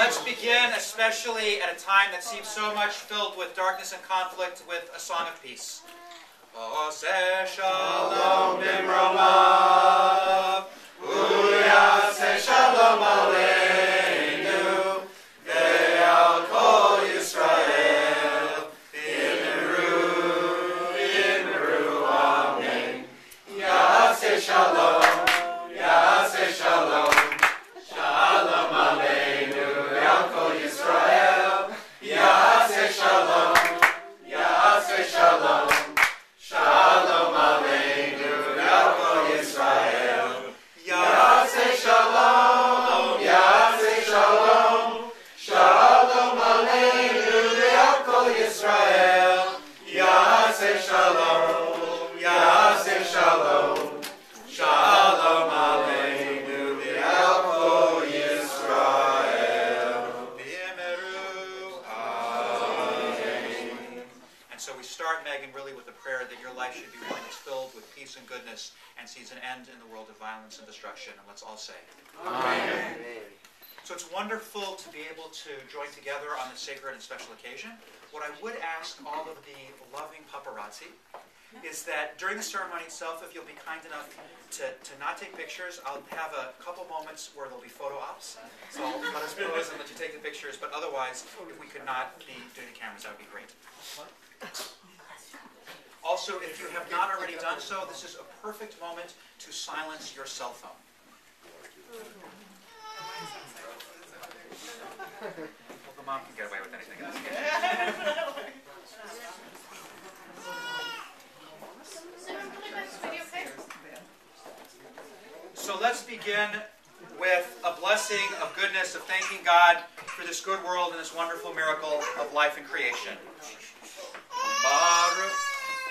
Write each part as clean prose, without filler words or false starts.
Let's begin, especially at a time that seems so much filled with darkness and conflict, with a song of peace. Oseh shalom bimromav, uyaseh shalom aleinu, ve'al kol Yisrael, imru, amen. Yaseh shalom, shalom aleinu, ve'al kol Yisrael, yaseh shalom, shalom. Shalom aleinu ve'al kol Yisrael. Yaseh shalom, shalom aleinu ve'al kol Yisrael. Yaseh shalom, shalom aleinu ve'al kol Yisrael. B'meru, amen. And so we start, Megan, really with the prayer that your life should be one that's filled with peace and goodness and sees an end in the world of violence and destruction. And let's all say, Amen. So it's wonderful to be able to join together on this sacred and special occasion. What I would ask all of the loving paparazzi is that during the ceremony itself, if you'll be kind enough to not take pictures, I'll have a couple moments where there'll be photo ops. So I'll let us pose and let you take the pictures. But otherwise, if we could not be doing the cameras, that would be great. Also, if you have not already done so, this is a perfect moment to silence your cell phone. Well, the mom can get away with anything in this case. So let's begin with a blessing of goodness, of thanking God for this good world and this wonderful miracle of life and creation. Baruch.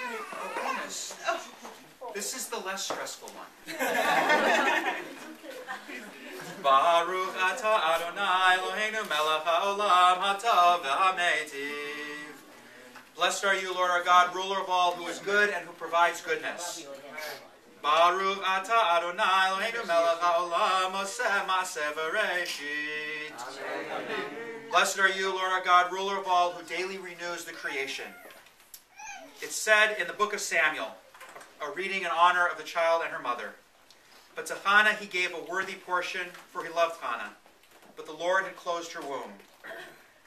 Oh, goodness. This is the less stressful one. Baruch atah Adonai Eloheinu melech haolam hatov v'hameitiv. Blessed are you, Lord our God, ruler of all, who is good and who provides goodness. Baruch atah Adonai Eloheinu melech haolam oseh maaseh v'reishit. Blessed are you, Lord our God, ruler of all, who daily renews the creation. It's said in the book of Samuel, a reading in honor of the child and her mother. But to Hannah he gave a worthy portion, for he loved Hannah. But the Lord had closed her womb.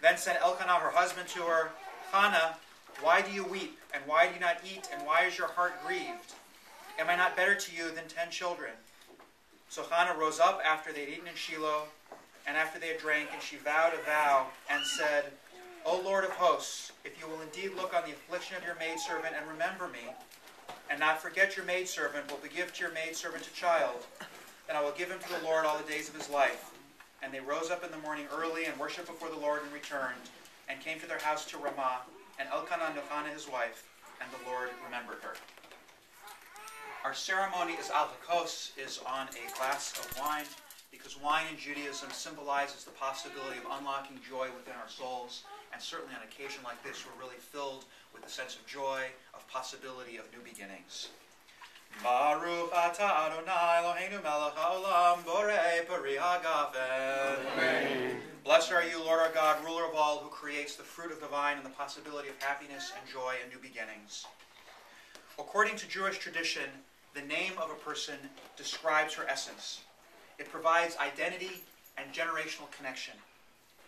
Then said Elkanah her husband to her, Hannah, why do you weep, and why do you not eat, and why is your heart grieved? Am I not better to you than 10 children? So Hannah rose up after they had eaten in Shiloh, and after they had drank, and she vowed a vow, and said, O Lord of hosts, if you will indeed look on the affliction of your maidservant and remember me, and not forget your maidservant, but will give to your maidservant a child, then I will give him to the Lord all the days of his life. And they rose up in the morning early and worshipped before the Lord and returned, and came to their house to Ramah, and Elkanah knew Hannah his wife, and the Lord remembered her. Our ceremony is al-hakos, is on a glass of wine, because wine in Judaism symbolizes the possibility of unlocking joy within our souls. And certainly on an occasion like this, we're really filled with a sense of joy, of possibility, of new beginnings. Baruch atah Adonai Eloheinu melech haolam borei peri hagafen. Amen. Blessed are you, Lord our God, ruler of all, who creates the fruit of the vine and the possibility of happiness and joy and new beginnings. According to Jewish tradition, the name of a person describes her essence. It provides identity and generational connection.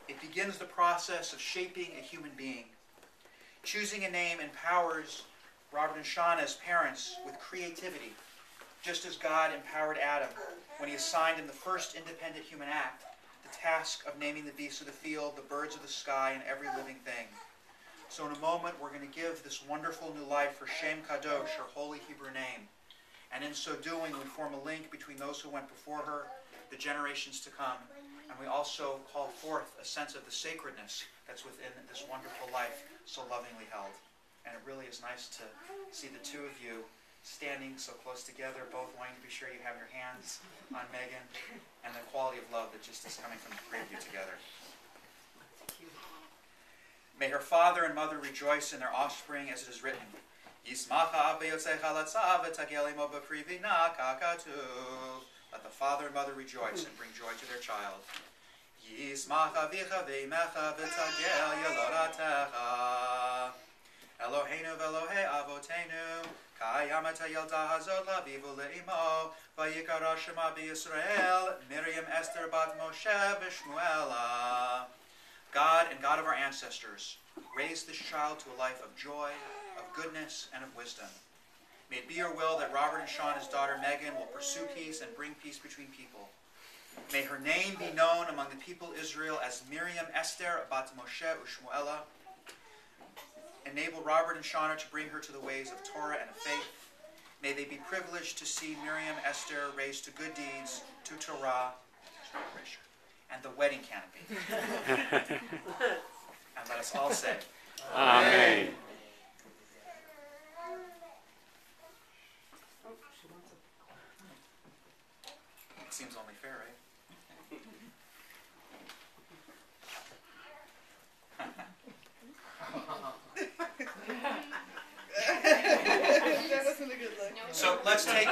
It begins the process of shaping a human being. Choosing a name empowers Robert and Shauna as parents with creativity, just as God empowered Adam when he assigned him the first independent human act, the task of naming the beasts of the field, the birds of the sky, and every living thing. So in a moment, we're going to give this wonderful new life for Shem Kadosh, her holy Hebrew name. And in so doing, we form a link between those who went before her, the generations to come, and we also call forth a sense of the sacredness that's within this wonderful life so lovingly held. And it really is nice to see the two of you standing so close together, both wanting to be sure you have your hands on Megan, and the quality of love that just is coming from the three of you together. May her father and mother rejoice in their offspring, as it is written, Let the father and mother rejoice and bring joy to their child. Yismach avicha veimecha v'tagel yelodatecha. Eloheinu v'Elohei avotenu, ka'yamet ha'yelda hazot lavivu le'imo, v'yikara shema b'Yisrael, Miriam, Esther, bat Moshe, v'Shmuela. God and God of our ancestors, raise this child to a life of joy, of goodness, and of wisdom. May it be your will that Robert and Shauna's daughter Megan will pursue peace and bring peace between people. May her name be known among the people Israel as Miriam, Esther, bat Moshe, u'Shmuela. Enable Robert and Shauna to bring her to the ways of Torah and of faith. May they be privileged to see Miriam, Esther raised to good deeds, to Torah, and the wedding canopy. And let us all say, Amen. It seems only fair, right? So let's take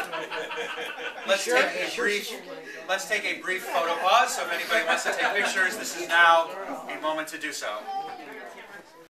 a brief photo pause. So if anybody wants to take pictures, this is now a moment to do so.